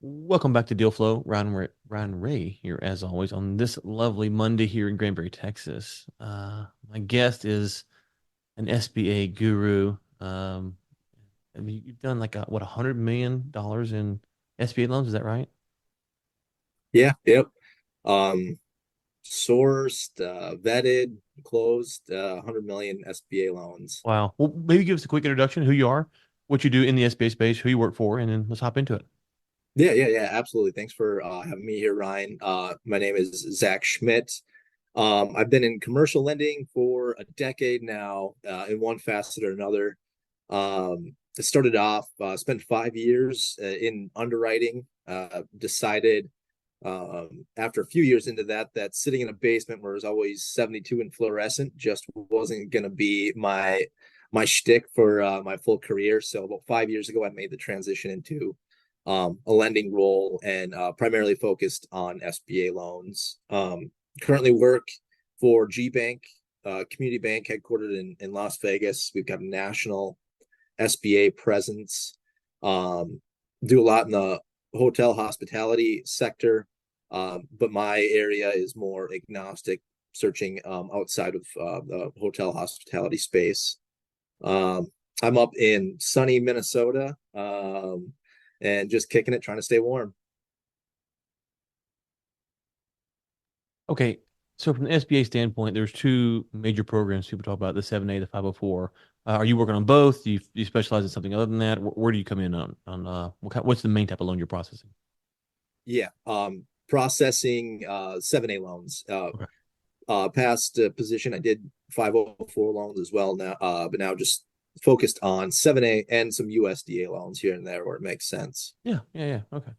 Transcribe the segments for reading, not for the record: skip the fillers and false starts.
Welcome back to Deal Flow. Ryan Ray here, as always, on this lovely Monday here in Granbury, Texas. My guest is an SBA guru. I mean, you've done like $100 million in SBA loans. Is that right? Yeah, yep. Um, Sourced, vetted, closed, 100 million SBA loans. Wow. Well, maybe give us a quick introduction, who you are, what you do in the SBA space, who you work for, and then let's hop into it. Yeah, absolutely. Thanks for having me here, Ryan. My name is Zach Schmidt. I've been in commercial lending for a decade now, in one facet or another. I started off, spent 5 years in underwriting. Decided after a few years into that sitting in a basement where it was always 72 and fluorescent just wasn't going to be my shtick for my full career. So about 5 years ago, I made the transition into a lending role and primarily focused on SBA loans. Currently work for G Bank, community bank headquartered in Las Vegas. We've got a national SBA presence. Do a lot in the hotel hospitality sector, but my area is more agnostic, searching outside of the hotel hospitality space. Um, I'm up in sunny Minnesota, and just kicking it, trying to stay warm. Okay. So from the SBA standpoint, there's two major programs people talk about, the 7A, the 504. Are you working on both? Do you specialize in something other than that? Where do you come in on what's the main type of loan you're processing? Yeah, processing 7A loans. Okay. Past position, I did 504 loans as well now, but now just focused on 7A and some USDA loans here and there where it makes sense. Yeah. Okay.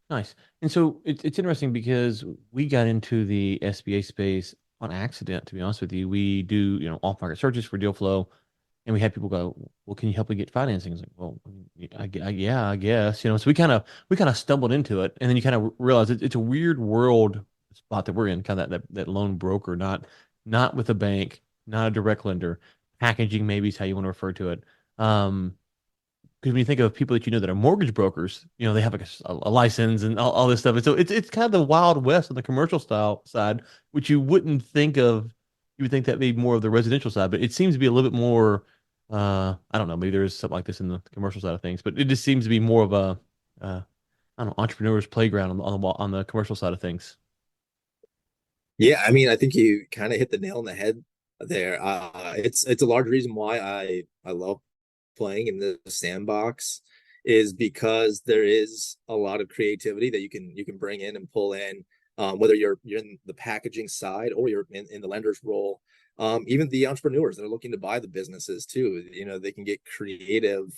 Nice. And so it's interesting because we got into the SBA space on accident, to be honest with you. We do, off-market searches for deal flow, and we had people go, "Well, can you help me get financing?" It's like, "Well, yeah, I guess." So we kind of stumbled into it, and then you kind of realize it's a weird world spot that we're in, kind of that loan broker, not with a bank, not a direct lender, packaging maybe is how you want to refer to it. Um, because when you think of people that you know that are mortgage brokers, they have like a license and all this stuff. And so it's kind of the wild west on the commercial style side, which you wouldn't think of. You would think that'd be more of the residential side, but it seems to be a little bit more. I don't know. Maybe there is something like this in the commercial side of things, but it just seems to be more of a, I don't know, entrepreneur's playground on the commercial side of things. Yeah, I mean, I think you kind of hit the nail on the head there. It's a large reason why I love playing in the sandbox is because there is a lot of creativity that you can bring in and pull in, whether you're in the packaging side or you're in the lender's role. Even the entrepreneurs that are looking to buy the businesses too, they can get creative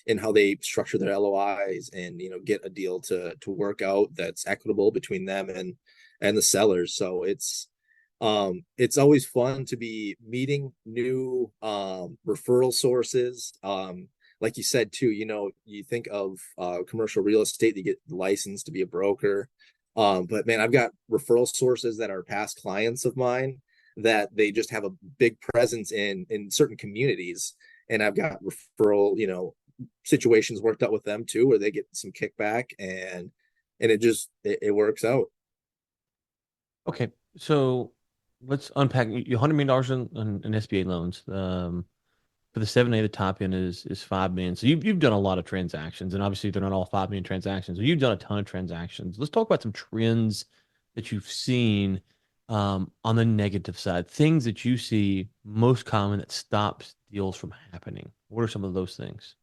in how they structure their LOIs and get a deal to work out that's equitable between them and the sellers. So it's always fun to be meeting new referral sources. Like you said too, you think of commercial real estate, you get licensed to be a broker. But man, I've got referral sources that are past clients of mine that they just have a big presence in certain communities, and I've got referral, situations worked out with them too, where they get some kickback, and it works out. Okay, so let's unpack $100 million in SBA loans. For the 7A, the top end is 5 million. So you've done a lot of transactions, and obviously they're not all 5 million transactions. So you've done a ton of transactions. Let's talk about some trends that you've seen on the negative side, things that you see most common that stops deals from happening. What are some of those things?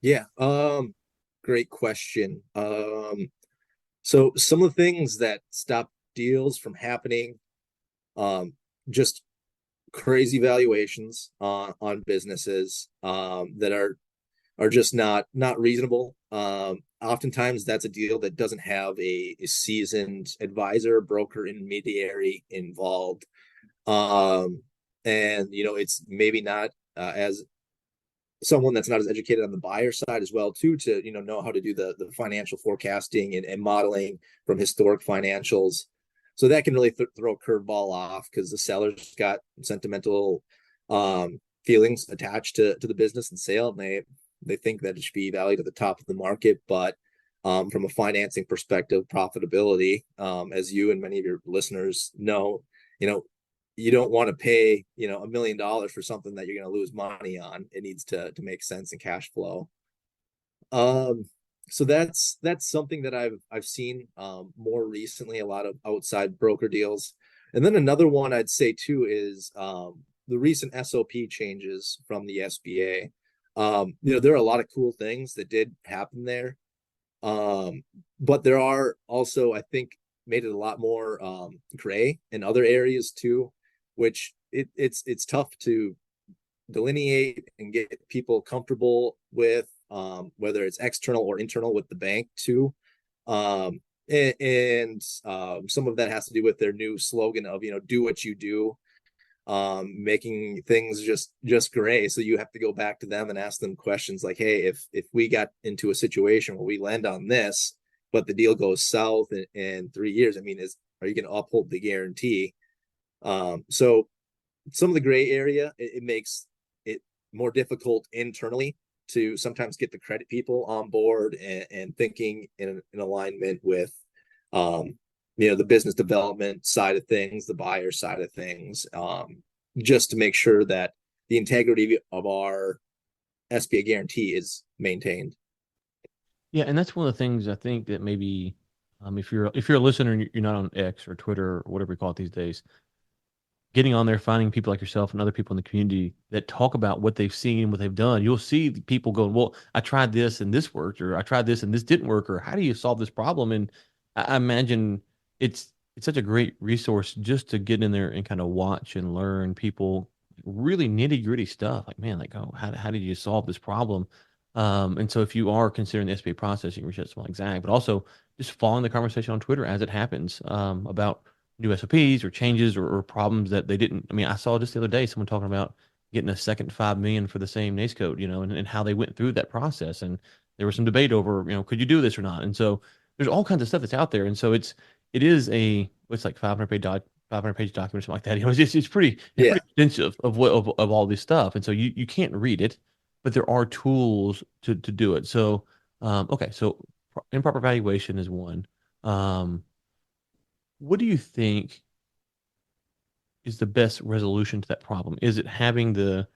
Yeah, great question. So some of the things that stop deals from happening, just crazy valuations on businesses that are just not reasonable. Oftentimes that's a deal that doesn't have a seasoned advisor, broker, intermediary involved. Um, and it's maybe not as someone that's not as educated on the buyer side as well too, to know how to do the financial forecasting and modeling from historic financials. So that can really throw a curveball off because the seller's got sentimental feelings attached to the business and sale, and They think that it should be valued at the top of the market, but from a financing perspective, profitability, as you and many of your listeners know, you know, you don't want to pay, $1 million for something that you're going to lose money on. It needs to make sense in cash flow. Um, so that's something that I've seen more recently, a lot of outside broker deals. And then another one I'd say too is the recent SOP changes from the SBA. There are a lot of cool things that did happen there. But there are also, I think, made it a lot more gray in other areas too, which it's tough to delineate and get people comfortable with, whether it's external or internal with the bank too. And some of that has to do with their new slogan of, do what you do, making things just gray. So you have to go back to them and ask them questions like, hey, if we got into a situation where we land on this, but the deal goes south in 3 years, I mean, are you going to uphold the guarantee? So some of the gray area, it makes it more difficult internally to sometimes get the credit people on board and thinking in alignment with the business development side of things, the buyer side of things, just to make sure that the integrity of our SBA guarantee is maintained. Yeah, and that's one of the things I think that maybe if you're a listener and you're not on X or Twitter or whatever we call it these days, getting on there, finding people like yourself and other people in the community that talk about what they've seen, what they've done. You'll see people going, "Well, I tried this and this worked," or "I tried this and this didn't work," or "How do you solve this problem?" And I imagine it's such a great resource just to get in there and kind of watch and learn people really nitty gritty stuff. Like, man, like, oh, how did you solve this problem? And so if you are considering the SBA process, you can reach out to someone like Zach, but also just following the conversation on Twitter as it happens about new SOPs or changes or problems that they didn't. I mean, I saw just the other day someone talking about getting a second 5 million for the same NACE code, and how they went through that process. And there was some debate over, could you do this or not? And so there's all kinds of stuff that's out there. And so it is what's like 500 page document or something like that. It's pretty Yeah, extensive of all this stuff. And so you can't read it, but there are tools to do it. So, okay. So improper valuation is one. Um, what do you think is the best resolution to that problem? Is it having the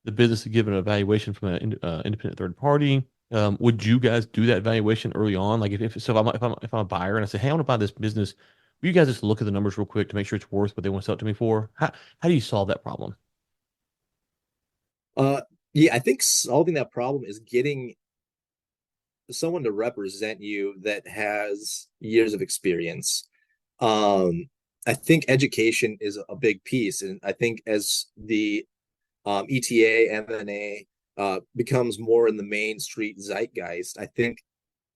business to give an evaluation from an independent third party? Would you guys do that evaluation early on? Like if I'm a buyer and I say, hey, I want to buy this business, will you guys just look at the numbers real quick to make sure it's worth what they want to sell it to me for? How do you solve that problem? uh, yeah. I think solving that problem is getting someone to represent you that has years of experience. Um, I think education is a big piece, and I think as the ETA, M&A becomes more in the main street zeitgeist, I think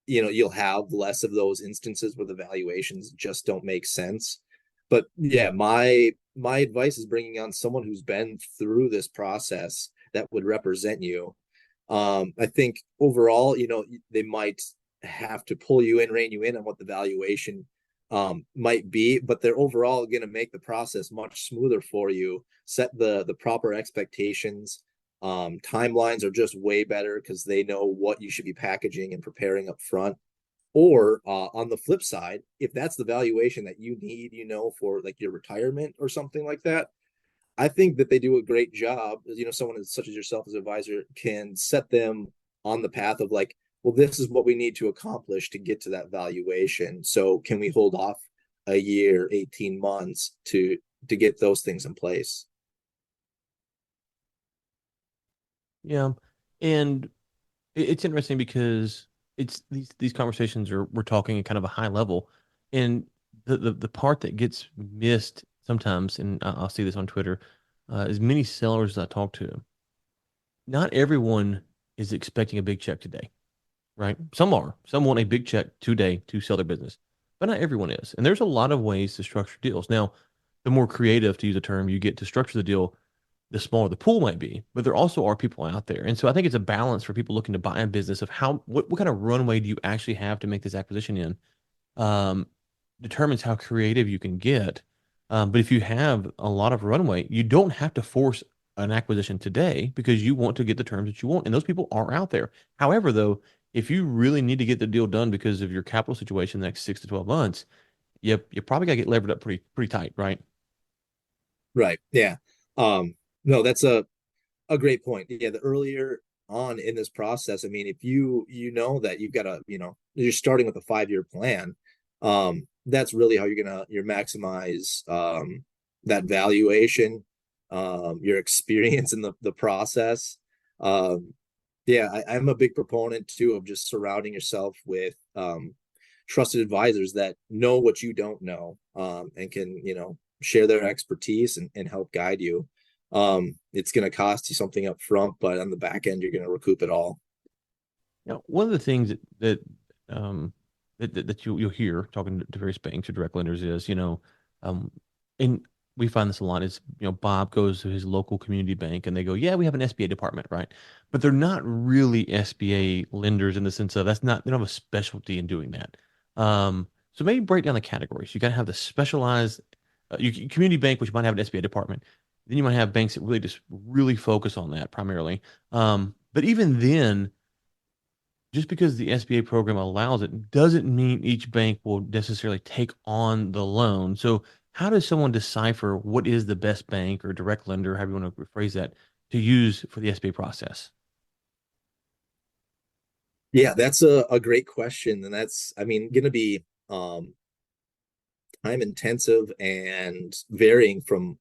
you'll have less of those instances where the valuations just don't make sense. But yeah, my advice is bringing on someone who's been through this process that would represent you. I think overall, they might have to pull you in, rein you in on what the valuation might be, but they're overall going to make the process much smoother for you. Set the proper expectations. Timelines are just way better because they know what you should be packaging and preparing up front. Or on the flip side, if that's the valuation that you need, for like your retirement or something like that, I think that they do a great job. Someone such as yourself as an advisor can set them on the path of like, well, this is what we need to accomplish to get to that valuation. So can we hold off a year, 18 months to get those things in place? Yeah, and it's interesting because it's these conversations are we're talking at kind of a high level, and the part that gets missed sometimes, and I'll see this on Twitter, is many sellers that I talk to. Not everyone is expecting a big check today, right? Some are. Some want a big check today to sell their business, but not everyone is. And there's a lot of ways to structure deals. Now, the more creative, to use a term, you get to structure the deal, the smaller the pool might be. But there also are people out there. And so I think it's a balance for people looking to buy a business of what kind of runway do you actually have to make this acquisition in? Um, determines how creative you can get. But if you have a lot of runway, you don't have to force an acquisition today because you want to get the terms that you want, and those people are out there. However, though, if you really need to get the deal done because of your capital situation the next 6 to 12 months, you probably got to get levered up pretty tight, right? Right. Yeah. No, that's a great point. Yeah, the earlier on in this process, I mean, if you know that you've got a, you're starting with a 5 year plan, that's really how you're maximize that valuation, your experience in the process. Um, yeah, I'm a big proponent too of just surrounding yourself with trusted advisors that know what you don't know, and can, share their expertise and help guide you. It's going to cost you something up front, but on the back end, you're going to recoup it all. One of the things um, that you'll hear talking to various banks or direct lenders is, um, and we find this a lot is, Bob goes to his local community bank and they go, yeah, we have an SBA department, right? But they're not really SBA lenders in the sense of they don't have a specialty in doing that. So maybe break down the categories. You got to have the specialized community bank, which might have an SBA department. Then you might have banks that really just really focus on that primarily. But even then, just because the SBA program allows it doesn't mean each bank will necessarily take on the loan. So, how does someone decipher what is the best bank or direct lender, however you want to rephrase that, to use for the SBA process? Yeah, that's a great question. And that's, I mean, going to be time intensive and varying from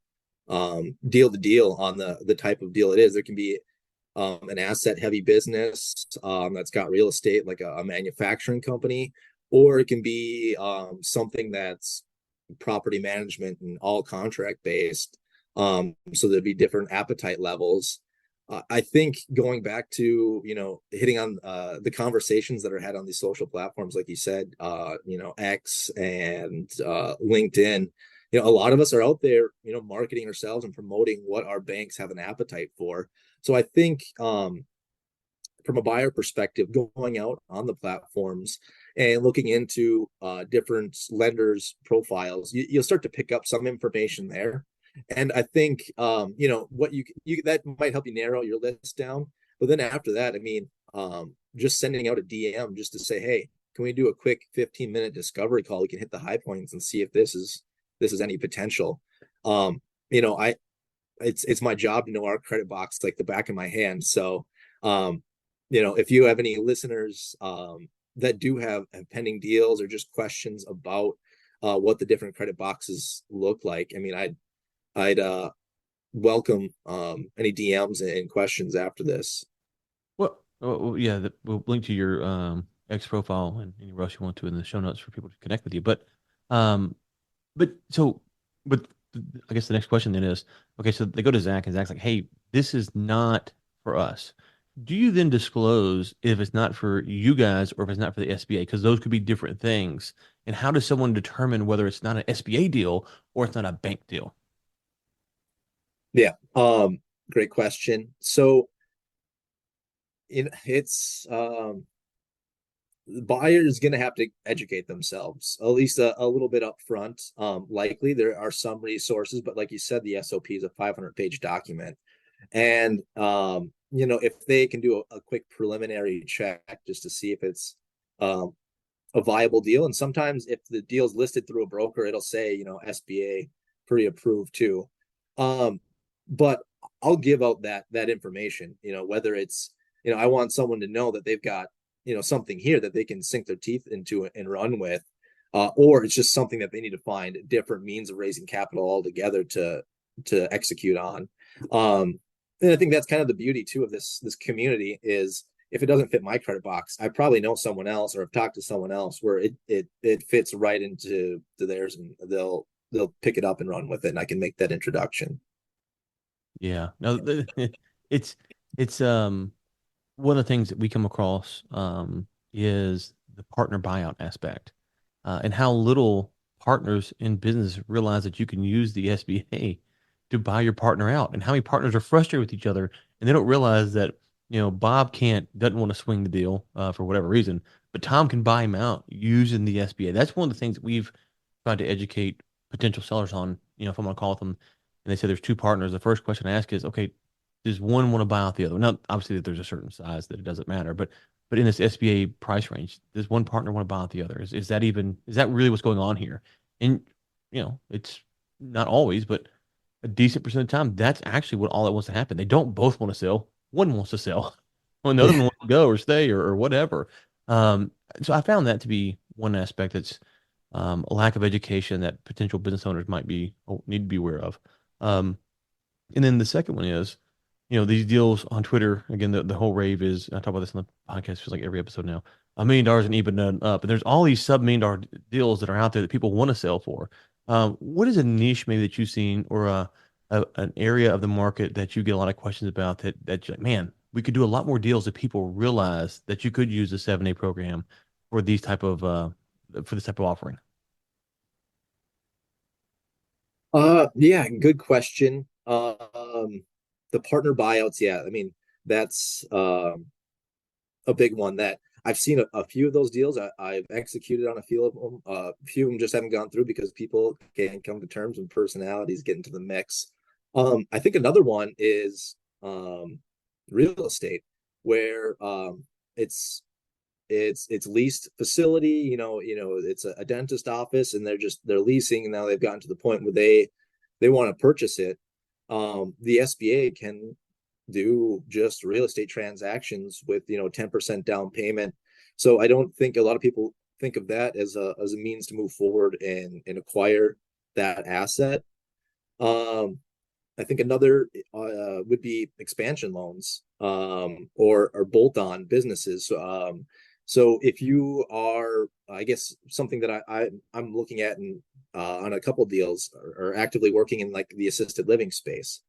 deal to deal on the type of deal it is. There can be an asset heavy business that's got real estate, like a manufacturing company, or it can be something that's property management and all contract based. So there'd be different appetite levels. I think going back to, hitting on the conversations that are had on these social platforms, like you said, X and LinkedIn, a lot of us are out there, marketing ourselves and promoting what our banks have an appetite for. So I think from a buyer perspective, going out on the platforms and looking into different lenders' profiles, you'll start to pick up some information there. And I think what you that might help you narrow your list down. But then after that, I mean, just sending out a DM just to say, hey, can we do a quick 15-minute discovery call? We can hit the high points and see if this is any potential. I it's my job to know our credit box like the back of my hand. So, if you have any listeners that do have pending deals or just questions about what the different credit boxes look like, I mean, I'd welcome any DMs and questions after this. Well, yeah, we'll link to your X profile and anywhere else you want to in the show notes for people to connect with you. Um, But so, but I guess the next question then is, okay, so they go to Zach and Zach's like, hey, this is not for us. Do you then disclose if it's not for you guys or if it's not for the SBA? Because those could be different things. And how does someone determine whether it's not an SBA deal or it's not a bank deal? Yeah, great question. So it's the buyer is going to have to educate themselves at least a little bit up front. Likely there are some resources, but like you said, the SOP is a 500-page document. And if they can do a quick preliminary check just to see if it's um, a viable deal. And sometimes if the deal is listed through a broker, it'll say, SBA pre-approved too. But I'll give out that information, whether it's, I want someone to know that they've got, something here that they can sink their teeth into and run with. Or it's just something that they need to find different means of raising capital altogether to execute on. And I think that's kind of the beauty too of this community is if it doesn't fit my credit box, I probably know someone else or have talked to someone else where it fits right into theirs, and they'll pick it up and run with it, and I can make that introduction. Yeah. No, it's it's one of the things that we come across is the partner buyout aspect, and how little partners in business realize that you can use the SBA to buy your partner out, and how many partners are frustrated with each other and they don't realize that Bob can't doesn't want to swing the deal for whatever reason, but Tom can buy him out using the SBA. That's one of the things that we've tried to educate potential sellers on. If I'm on a call with them and they say there's two partners, the first question I ask is, okay, does one want to buy out the other? Now, obviously, there's a certain size that it doesn't matter, but in this SBA price range, does one partner want to buy out the other? Is that even is that really what's going on here? And it's not always, but a decent percent of the time, that's actually what all that wants to happen. They don't both want to sell. One wants to sell, when the other one wants to go or stay or whatever. Um, so I found that to be one aspect that's a lack of education that potential business owners might be need to be aware of. Um, and then the second one is, these deals on Twitter. Again, the whole rave is, I talk about this on the podcast, feels like every episode now, $1 million in EBITDA and up. And there's all these sub-$1 million deals that are out there that people want to sell for. What is a niche maybe that you've seen or an area of the market that you get a lot of questions about that you're like, man, we could do a lot more deals if people realize that you could use the 7A program for these type of for this type of offering? Yeah, good question. The partner buyouts, yeah, I mean, that's a big one that I've seen a few of those deals. I've executed on a few of them. A few of them just haven't gone through because people can't come to terms and personalities get into the mix. I think another one is real estate, where it's leased facility. It's a dentist office, and they're leasing, and now they've gotten to the point where they want to purchase it. The SBA can do just real estate transactions with 10% down payment. So I don't think a lot of people think of that as a means to move forward and acquire that asset. I think another would be expansion loans, or bolt-on businesses. So if you are, I guess something that I'm looking at and on a couple deals, or actively working in like the assisted living space.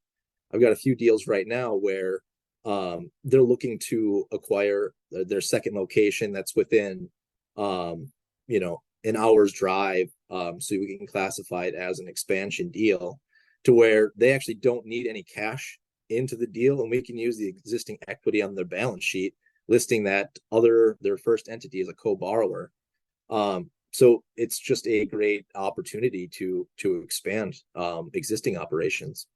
I've got a few deals right now where they're looking to acquire their second location that's within, an hour's drive. So we can classify it as an expansion deal, to where they actually don't need any cash into the deal, and we can use the existing equity on their balance sheet, listing their first entity as a co-borrower. So it's just a great opportunity to expand existing operations.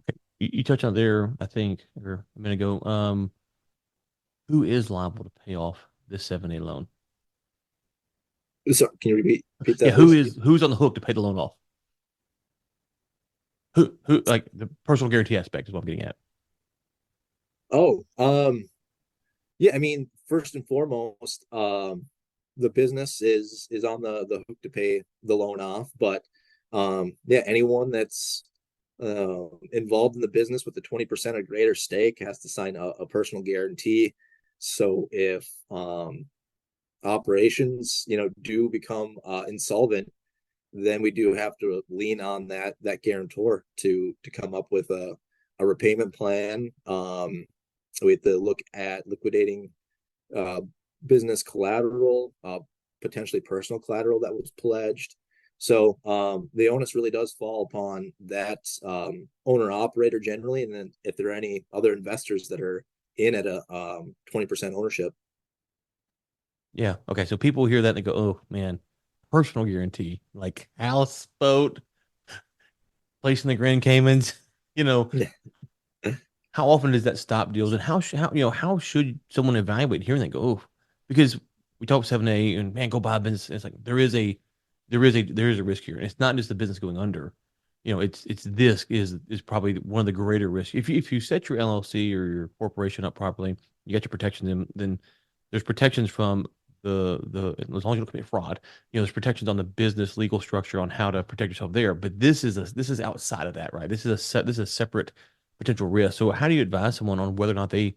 Okay, you touched on there, I think, or a minute ago. Who is liable to pay off this 7A loan? So can you repeat Yeah, that, please? who's on the hook to pay the loan off? Who like the personal guarantee aspect is what I'm getting at. Oh, yeah. I mean, first and foremost, the business is on the hook to pay the loan off, but yeah, anyone that's involved in the business with a 20% or greater stake has to sign a personal guarantee. So if operations, do become insolvent, then we do have to lean on that guarantor to come up with a repayment plan. We have to look at liquidating uh, business collateral, potentially personal collateral that was pledged. So the onus really does fall upon that owner operator generally, and then if there are any other investors that are in at a 20% ownership. Yeah. Okay. So people hear that and they go, "Oh man, personal guarantee, like house, boat, place in the Grand Caymans." You know, how often does that stop deals, and how should someone evaluate hearing that go, "Oh," because we talk 7A and man, go buy a business. It's like there is a risk here, and it's not just the business going under. It's this is probably one of the greater risks. If you set your LLC or your corporation up properly, you got your protections in, then there's protections from the as long as you don't commit fraud. There's protections on the business legal structure on how to protect yourself there. But this is outside of that, right? This is a separate potential risk. So how do you advise someone on whether or not they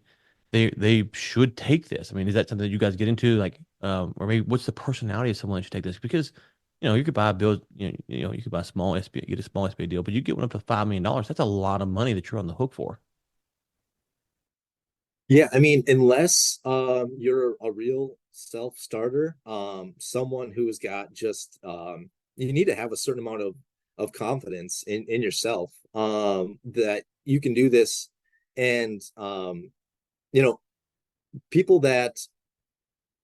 should take this? I mean, is that something that you guys get into, like, or maybe what's the personality of someone that should take this? Because you could buy a bill, you could buy a small SBA, get a small SBA deal, but you get one up to $5 million. That's a lot of money that you're on the hook for. Yeah, I mean, unless you're a real self-starter, someone who's got just you need to have a certain amount of confidence in yourself, that you can do this. And you know, people that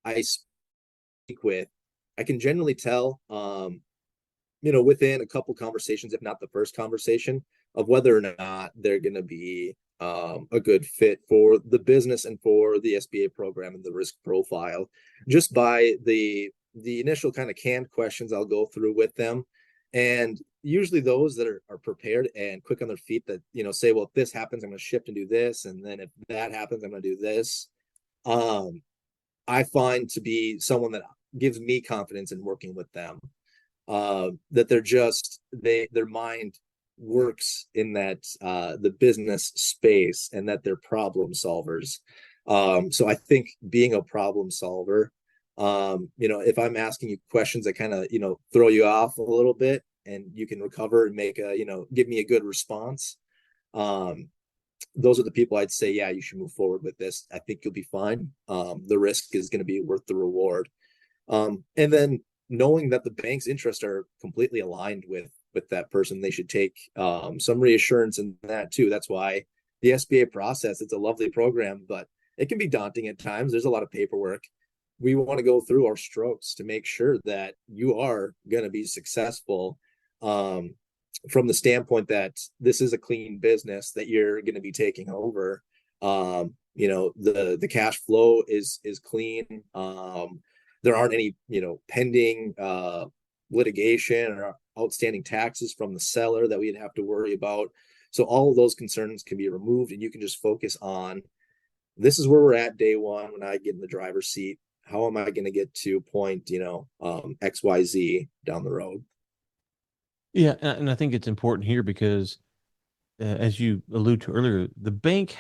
I speak with, I can generally tell, within a couple conversations, if not the first conversation, of whether or not they're going to be a good fit for the business and for the SBA program and the risk profile, just by the initial kind of canned questions I'll go through with them. And usually those that are prepared and quick on their feet, that, say, well, if this happens, I'm going to shift and do this. And then if that happens, I'm going to do this. Um, I find to be someone that gives me confidence in working with them. That their mind works in that the business space, and that they're problem solvers. So I think being a problem solver, if I'm asking you questions that kind of, throw you off a little bit, and you can recover and give me a good response. Um, those are the people I'd say, yeah, you should move forward with this. I think you'll be fine. The risk is going to be worth the reward. And then knowing that the bank's interests are completely aligned with that person, they should take some reassurance in that too. That's why the SBA process, it's a lovely program, but it can be daunting at times. There's a lot of paperwork. We want to go through our strokes to make sure that you are going to be successful, from the standpoint that this is a clean business that you're going to be taking over. The cash flow is clean. There aren't any, pending litigation or outstanding taxes from the seller that we'd have to worry about. So all of those concerns can be removed, and you can just focus on, this is where we're at day one when I get in the driver's seat. How am I going to get to point, XYZ down the road? Yeah, and I think it's important here because, as you allude to earlier, the bank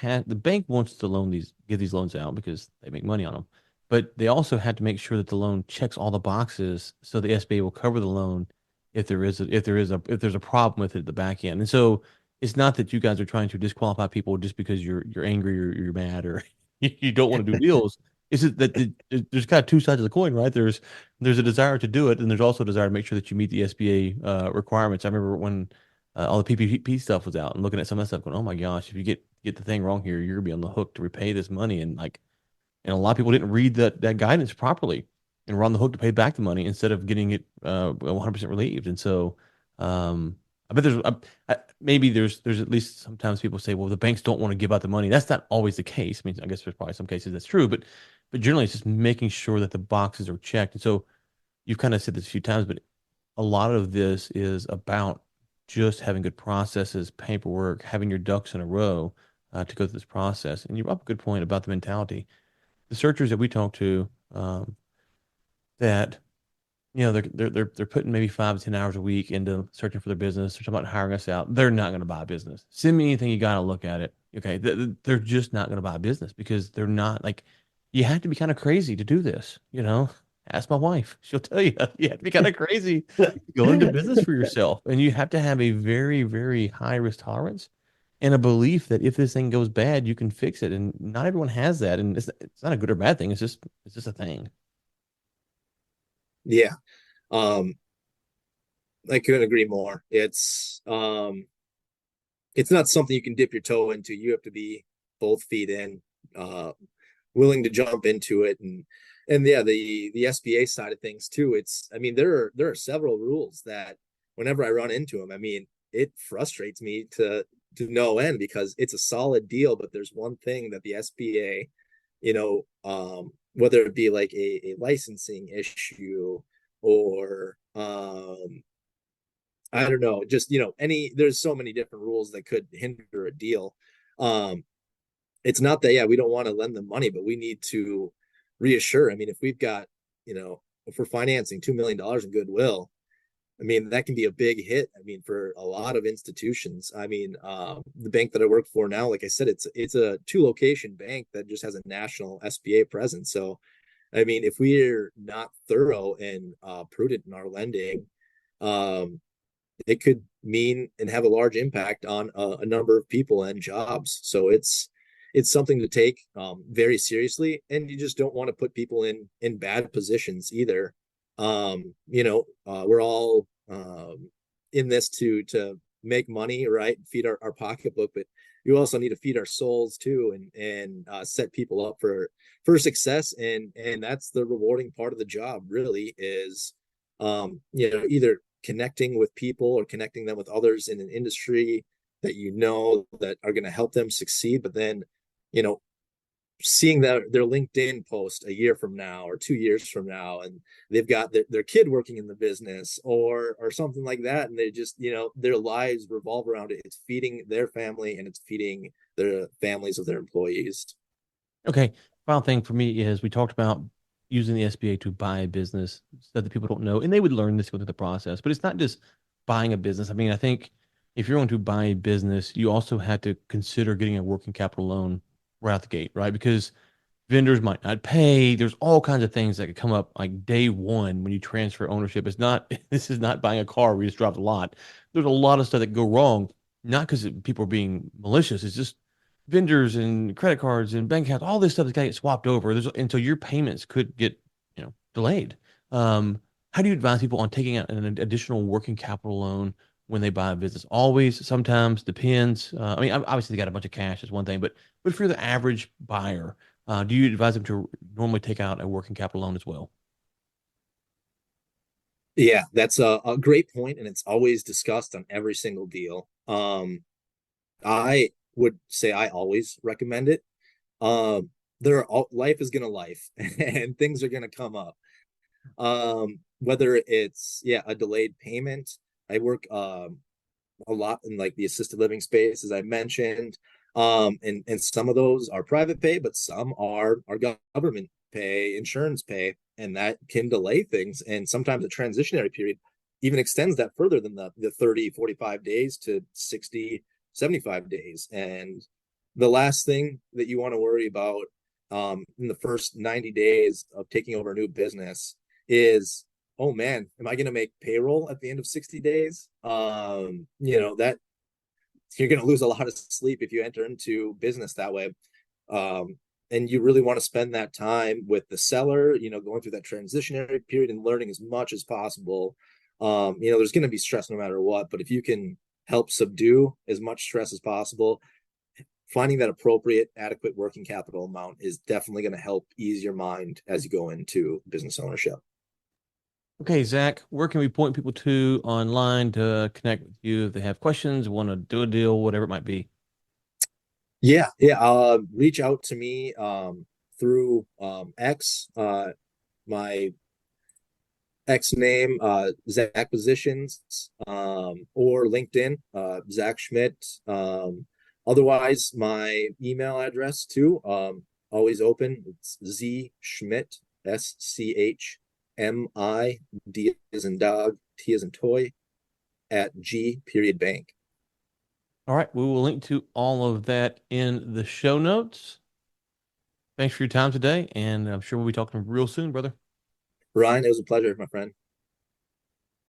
wants to give these loans out because they make money on them, but they also have to make sure that the loan checks all the boxes so the SBA will cover the loan if there's a problem with it at the back end. And so it's not that you guys are trying to disqualify people just because you're angry or you're mad or you don't want to do deals. It's just that there's kind of two sides of the coin, right? There's a desire to do it, and there's also a desire to make sure that you meet the SBA requirements. I remember when all the PPP stuff was out, and looking at some of that stuff, going, "Oh my gosh, if you get the thing wrong here, you're gonna be on the hook to repay this money." And a lot of people didn't read that guidance properly, and were on the hook to pay back the money instead of getting it 100% relieved. And so, I bet maybe there's at least sometimes people say, "Well, the banks don't want to give out the money." That's not always the case. I mean, I guess there's probably some cases that's true, but generally, it's just making sure that the boxes are checked. And so, you've kind of said this a few times, but a lot of this is about just having good processes, paperwork, having your ducks in a row to go through this process. And you brought up a good point about the mentality. The searchers that we talk to, that they're putting maybe 5 to 10 hours a week into searching for their business. They're talking about hiring us out. They're not going to buy a business. Send me anything you got to look at it. Okay, they're just not going to buy a business because they're not like. You have to be kind of crazy to do this. Ask my wife; she'll tell you. You have to be kind of crazy to go into business for yourself, and you have to have a very, very high risk tolerance and a belief that if this thing goes bad, you can fix it. And not everyone has that, and it's not a good or bad thing. It's just a thing. Yeah. Um, I couldn't agree more. It's not something you can dip your toe into. You have to be both feet in, uh, willing to jump into it. And yeah, the SBA side of things too. I mean, there are several rules that whenever I run into them, I mean, it frustrates me to no end, because it's a solid deal, but there's one thing that the SBA, whether it be like a licensing issue, or I don't know, just, there's so many different rules that could hinder a deal. Um, it's not that, yeah, we don't want to lend them money, but we need to reassure. I mean, if we've got, if we're financing $2 million in goodwill, I mean, that can be a big hit. I mean, for a lot of institutions. I mean, the bank that I work for now, like I said, it's a 2 location bank that just has a national SBA presence. So, I mean, if we're not thorough and prudent in our lending, um, it could mean and have a large impact on a number of people and jobs. So it's something to take very seriously, and you just don't want to put people in bad positions either. We're all in this to make money, right? Feed our pocketbook, but you also need to feed our souls too, and set people up for success. And that's the rewarding part of the job, really, is either connecting with people or connecting them with others in an industry that that are going to help them succeed, but then, you know, seeing their LinkedIn post a year from now or 2 years from now, and they've got their kid working in the business or something like that, and they just, their lives revolve around it. It's feeding their family and it's feeding the families of their employees. Okay. Final thing for me is we talked about using the SBA to buy a business so that people don't know, and they would learn this going through the process. But it's not just buying a business. I mean, I think if you're going to buy a business, you also have to consider getting a working capital loan right out the gate, right? Because vendors might not pay. There's all kinds of things that could come up like day one when you transfer ownership. It's not, this is not buying a car where you just drive a lot. There's a lot of stuff that go wrong, not because people are being malicious. It's just vendors and credit cards and bank accounts, all this stuff that's got to get swapped over. And so your payments could get, delayed. Um, how do you advise people on taking out an additional working capital loan when they buy a business? Always, sometimes, depends. I mean, obviously they got a bunch of cash is one thing, but if you're the average buyer, do you advise them to normally take out a working capital loan as well? Yeah, that's a great point, and it's always discussed on every single deal. I would say I always recommend it. Life is gonna life, and things are gonna come up. Whether it's, yeah, a delayed payment. I work a lot in like the assisted living space, as I mentioned. And some of those are private pay, but some are government pay, insurance pay, and that can delay things. And sometimes a transitionary period even extends that further than the 30, 45 days to 60, 75 days. And the last thing that you want to worry about in the first 90 days of taking over a new business is, oh man, am I going to make payroll at the end of 60 days? That you're going to lose a lot of sleep if you enter into business that way. And you really want to spend that time with the seller, going through that transitionary period and learning as much as possible. There's going to be stress no matter what, but if you can help subdue as much stress as possible, finding that appropriate, adequate working capital amount is definitely going to help ease your mind as you go into business ownership. Okay, Zach, where can we point people to online to connect with you if they have questions, want to do a deal, whatever it might be? Yeah, yeah. Reach out to me through X, my X name, Zach Positions, or LinkedIn, Zach Schmidt. Otherwise, my email address too, always open. It's Z Schmidt, SCHMID as in dog, T as in toy, at G period bank. All right, we will link to all of that in the show notes. Thanks for your time today, and I'm sure we'll be talking real soon, brother. Ryan, it was a pleasure, my friend.